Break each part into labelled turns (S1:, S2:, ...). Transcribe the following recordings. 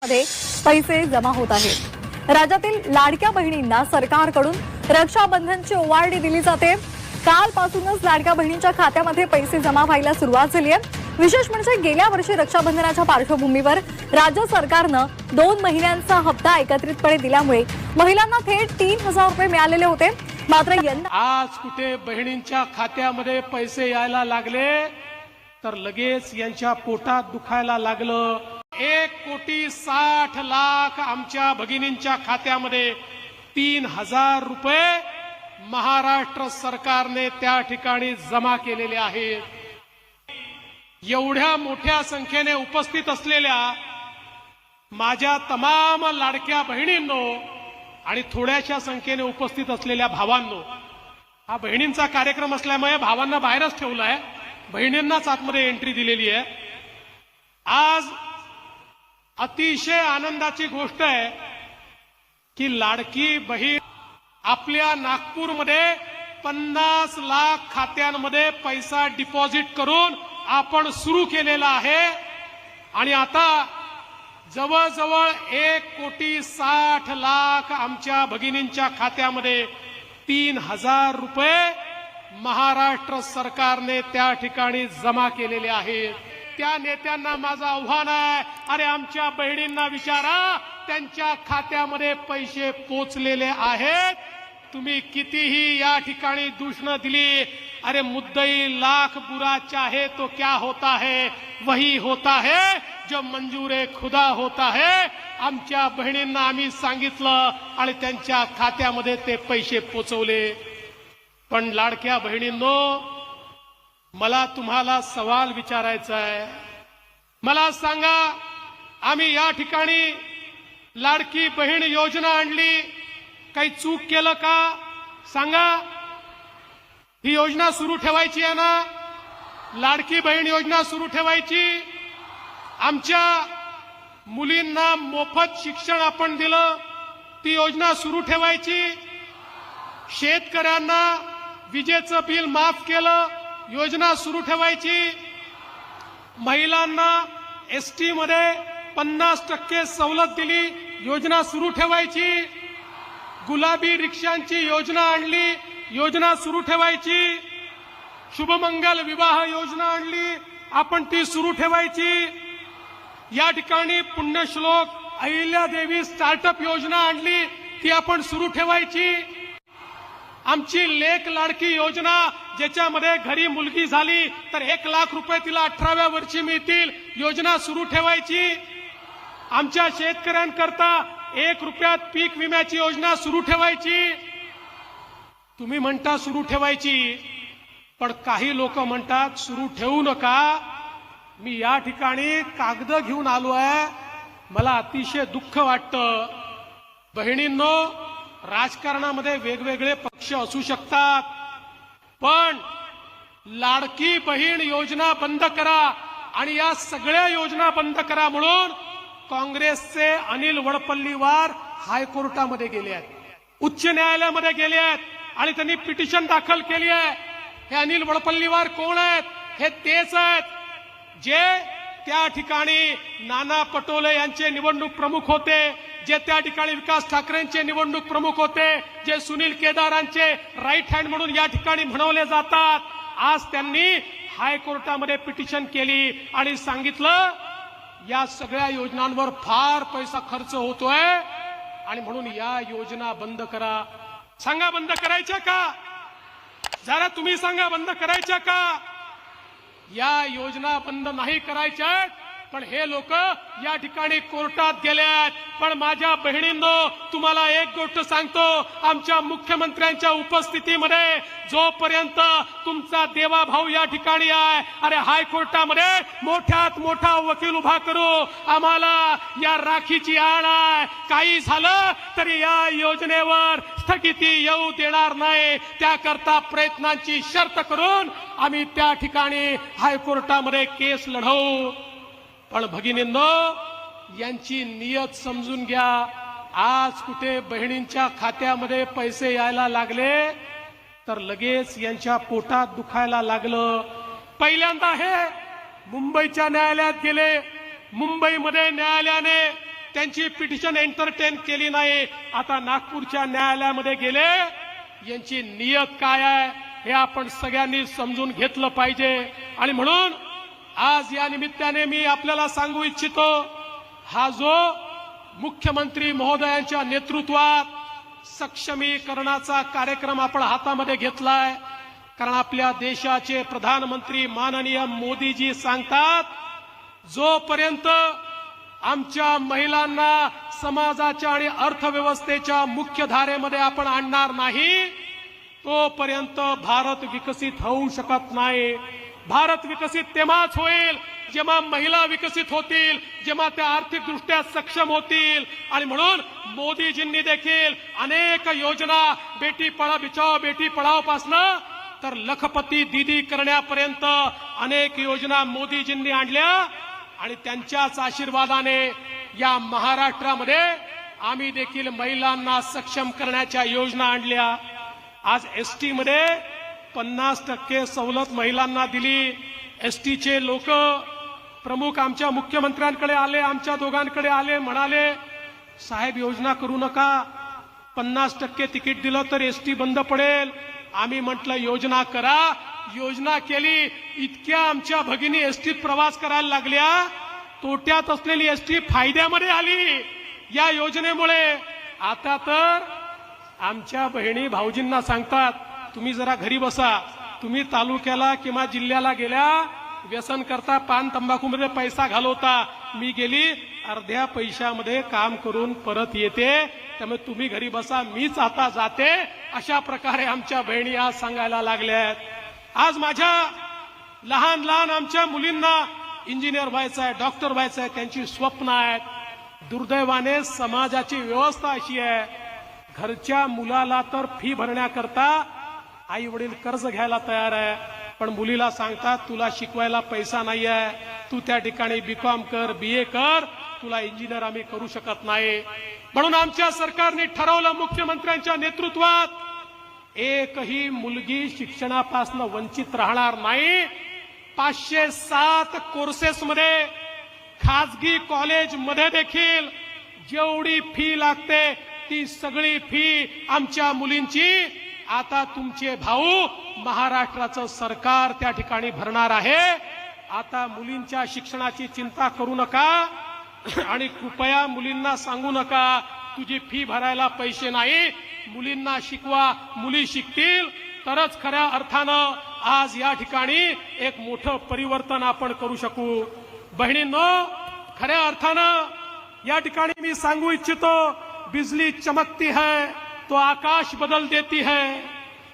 S1: मध्ये पैसे जमा होत आहेत। राज्यातील लाडक्या बहिणींना सरकारकडून रक्षाबंधनची ओवाळणी दिली जाते। कालपासूनच लाडक्या बहिणींच्या खात्यामध्ये पैसे जमा व्हायला सुरुवात झाली आहे। विशेष म्हणजे गेल्या वर्षी रक्षाबंधनाच्या पार्श्वभूमीवर राज्य सरकारनं 2 महिन्यांचा हप्ता एकत्रितपणे दिल्यामुळे महिलांना थेट 3000 रुपये मिळालेले होते। मात्र यंदा
S2: आज कुठे बहिणींच्या खात्यामध्ये पैसे यायला लागले तर लगेच यांच्या पोटात दुखायला लागलं। 1,60,00,000 आमच्या भगिनींच्या खात्यामध्ये 3000 रुपये महाराष्ट्र सरकारने त्या ठिकाणी जमा केलेले आहेत। एवढ्या मोठ्या संख्येने उपस्थित असलेल्या माझ्या तमाम लाडक्या बहिणींनो आणि थोड्याशा संख्येने उपस्थित असलेल्या भावांनो, हा बहिणींचा कार्यक्रम असल्यामुळे भावांना बाहेरच ठेवलाय, बहिणींनाच आतमध्ये एंट्री दिलेली आहे। आज अतिशय आनंदाची गोष्ट आहे की लाडकी बहीण आपल्या नागपूरमध्ये 50 लाख खात्यांमध्ये पैसा डिपॉझिट करून आपण सुरू केलेला आहे आणि आता जवळजवळ 1,60,00,000 आमच्या भगिनींच्या खात्यामध्ये 3000 रुपये महाराष्ट्र सरकारने त्या ठिकाणी जमा केलेले आहेत। त्या नेत्यांना माझं आव्हान आहे, अरे आमच्या बहिणींना विचारा, त्यांच्या खात्यामध्ये पैसे पोचलेले आहेत। तुम्ही कितीही या ठिकाणी दूषणं दिली, अरे मुद्दई लाख बुरा चाहे तो क्या होता है, वही होता है जो मंजूर खुदा होता है। आमच्या बहिणींना आम्ही सांगितलं आणि त्यांच्या खात्यामध्ये ते पैसे पोचवले। पण लाडक्या बहिणींनो, मला तुम्हाला सवाल विचारायचा आहे। मला सांगा, आम्ही या ठिकाणी लाडकी बहीण योजना आणली, काही चूक केलं का? सांगा। ही योजना सुरू ठेवायची आहे ना? लाडकी बहीण योजना सुरू ठेवायची। आमच्या मुलींना मोफत शिक्षण आपण दिलं, ती योजना सुरू ठेवायची। शेतकऱ्यांना विजेचं बिल माफ केलं, योजना सुरू ठेवायची। महिलांना एसटी मध्ये 50% सवलत दिली, योजना सुरू ठेवायची। गुलाबी रिक्षांची योजना आणली, योजना सुरू ठेवायची। शुभमंगल विवाह योजना आणली, आपण ती सुरू ठेवायची। या ठिकाणी पुण्यश्लोक अहिल्यादेवी स्टार्टअप योजना आणली, ती आपण सुरू ठेवायची। आमची लेक लाडकी योजना, ज्याच्यामध्ये घरी मुलगी झाली तर 1 लाख रुपये तिला 18व्या वर्षी मिळतील, योजना सुरू ठेवायची। आमच्या शेतकऱ्यांकरता 1 रुपयात पीक विम्याची योजना सुरू ठेवायची। तुम्ही म्हणता सुरू ठेवायची, पण काही लोक म्हणतात सुरू ठेवू नका। मी या ठिकाणी कागद घेऊन आलो आहे, मला अतिशय दुःख वाटतं। बहिणींनो, राजकारणामध्ये वेगवेगळे पक्ष असू शकतात, पण लाडकी बहीण योजना बंद करा आणि या सगळ्या योजना बंद करा म्हणून काँग्रेसचे अनिल वडपल्लीवार हायकोर्टामध्ये गेले आहेत, उच्च न्यायालयामध्ये गेले आहेत आणि त्यांनी पिटिशन दाखल केली आहे। हे अनिल वडपल्लीवार कोण आहेत? हे तेच आहेत जे त्या ठिकाणी नाना पटोले यांचे निवडणूक प्रमुख होते, जे त्या ठिकाणी विकास ठाकरेंचे निवडणूक प्रमुख होते, जे सुनील केदारांचे राईट हँड म्हणून या ठिकाणी म्हणवले जातात। आज त्यांनी हायकोर्टामध्ये पिटिशन केली आणि सांगितलं या सगळ्या योजनांवर फार पैसा खर्च होतोय आणि म्हणून या योजना बंद करा। सांगा, बंद करायच्या का? जरा तुम्ही सांगा, बंद करायच्या का? या योजना बंद नाही करायच्या, पण हे लोक या ठिकाणी कोर्टात गेलेत। पण माझ्या बहिणींनो, तुम्हाला एक गोष्ट सांगतो, आमच्या मुख्यमंत्र्यांच्या उपस्थितीमध्ये जोपर्यंत तुमचा देवाभाऊ या ठिकाणी आहे, अरे हायकोर्टामध्ये मोठ्यात मोठा वकील उभा करू, आम्हाला या राखीची आण आहे। काही झालं तरी या योजनेवर स्थगिती येऊ देणार नाही, त्याकरता प्रयत्नांची शर्त करून आम्ही त्या ठिकाणी हायकोर्टामध्ये केस लढवू। पण भगिनींनो, यांची नियत समजून घ्या। आज कुठे बहिणींच्या खात्यामध्ये पैसे यायला लागले तर लगेच यांच्या पोटात दुखायला लागलं। पहिल्यांदा हे मुंबईच्या न्यायालयात गेले, मुंबईमध्ये न्यायालयाने त्यांची पिटिशन एंटरटेन केली नाही. आता नागपूरच्या न्यायालयामध्ये गेले. यांची नियत काय आहे हे आपण सगळ्यांनी समजून घेतलं पाहिजे. आणि म्हणून आज या निमित्ताने मी आपल्याला सांगू इच्छितो, हा जो मुख्यमंत्री महोदयांच्या नेतृत्वात सक्षमीकरणाचा कार्यक्रम आपण हातामध्ये घेतलाय, कारण आपल्या देशाचे प्रधानमंत्री माननीय मोदीजी सांगतात, जोपर्यंत आमच्या महिलांना समाजाच्या आणि अर्थव्यवस्थेच्या मुख्य धारेमध्ये आपण आणणार नाही, तोपर्यंत भारत विकसित होऊ शकत नाही. भारत विकसित तेव्हाच होईल जेव्हा महिला विकसित होतील, जेव्हा त्या आर्थिकदृष्ट्या सक्षम होतील. आणि म्हणून मोदीजींनी देखील अनेक योजना, बेटी बचाओ बेटी पढाओ पासनं तर लखपती दीदी करण्यापर्यंत अनेक योजना मोदीजींनी आणल्या. आणि त्यांच्याच आशीर्वादाने या महाराष्ट्रामध्ये आम्ही देखील महिलांना सक्षम करण्याच्या योजना आणल्या. आज एसटी मध्ये 50% सवलत महिलांना दिली. एसटीचे लोक प्रमुख आमच्या मुख्यमंत्र्यांकडे आले, आमच्या दोघांकडे आले, म्हणाले साहेब योजना करू नका, 50% तिकीट दिलं तर एसटी बंद पडेल. आम्ही म्हटलं योजना करा. योजना केली. इतक्या आमच्या भगिनी एसटीत प्रवास करायला लागल्या. तोट्यात असलेली एसटी फायद्यामध्ये आली या योजनेमुळे. आता तर आमच्या बहिणी भाऊजींना सांगतात, तुम्ही जरा घरी बसा, तुम्ही तालुक्याला किंवा जिल्ह्याला गेल्या, व्यसन करता, पान तंबाखूमध्ये पैसा घालवता, मी गेली अर्ध्या पैशामध्ये काम करून परत येते, त्यामुळे तुम्ही घरी बसा, मीच आता जाते. अशा प्रकारे आमच्या बहिणी आज सांगायला लागल्यात. आज माझ्या लहान लहान आमच्या मुलींना इंजिनियर व्हायचं आहे, डॉक्टर व्हायचं आहे, त्यांची स्वप्न आहेत. दुर्दैवाने समाजाची व्यवस्था अशी आहे, घरच्या मुलाला तर फी भरण्याकरता आई वडील कर्ज घ्यायला तयार आहे, पण मुलीला सांगतात तुला शिकवायला पैसा नाही आहे, तू त्या ठिकाणी बीकॉम कर, बीए कर, तुला इंजिनियर आम्ही करू शकत नाही. म्हणून आमच्या सरकारने ठरवलं, मुख्यमंत्र्यांच्या नेतृत्वात एकही मुलगी शिक्षणापासून वंचित राहणार नाही. 507 कोर्सेसमध्ये खाजगी कॉलेजमध्ये देखील जेवढी फी लागते ती सगळी फी आमच्या मुलींची आता तुमचे भाऊ महाराष्ट्राचं सरकार त्या ठिकाणी भरणार आहे. आता मुलींच्या शिक्षणाची चिंता करू नका आणि कृपया मुलींना सांगू नका तुझी फी भरायला पैसे नाही. मुलींना शिकवा, मुली शिकतील तरच खऱ्या अर्थानं आज या ठिकाणी एक मोठं परिवर्तन आपण करू शकू. बहिणींनो, खऱ्या अर्थानं या ठिकाणी मी सांगू इच्छितो, बिजली चमकती है तो आकाश बदल देती है,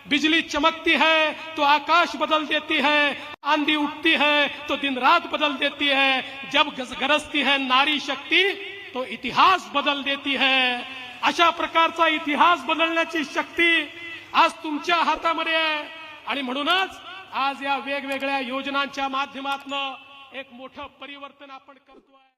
S2: बिजली चमकती है तो आकाश बदल देती है, आंधी उठती है तो दिन रात बदल देती है, जब गरजती है नारी शक्ती तो इतिहास बदल देती है. अशा प्रकारचा इतिहास बदलण्याची शक्ती आज तुमच्या हातामध्ये आहे. आणि म्हणूनच आज या वेगवेगळ्या योजनांच्या माध्यमातून एक मोठं परिवर्तन आपण करतोय.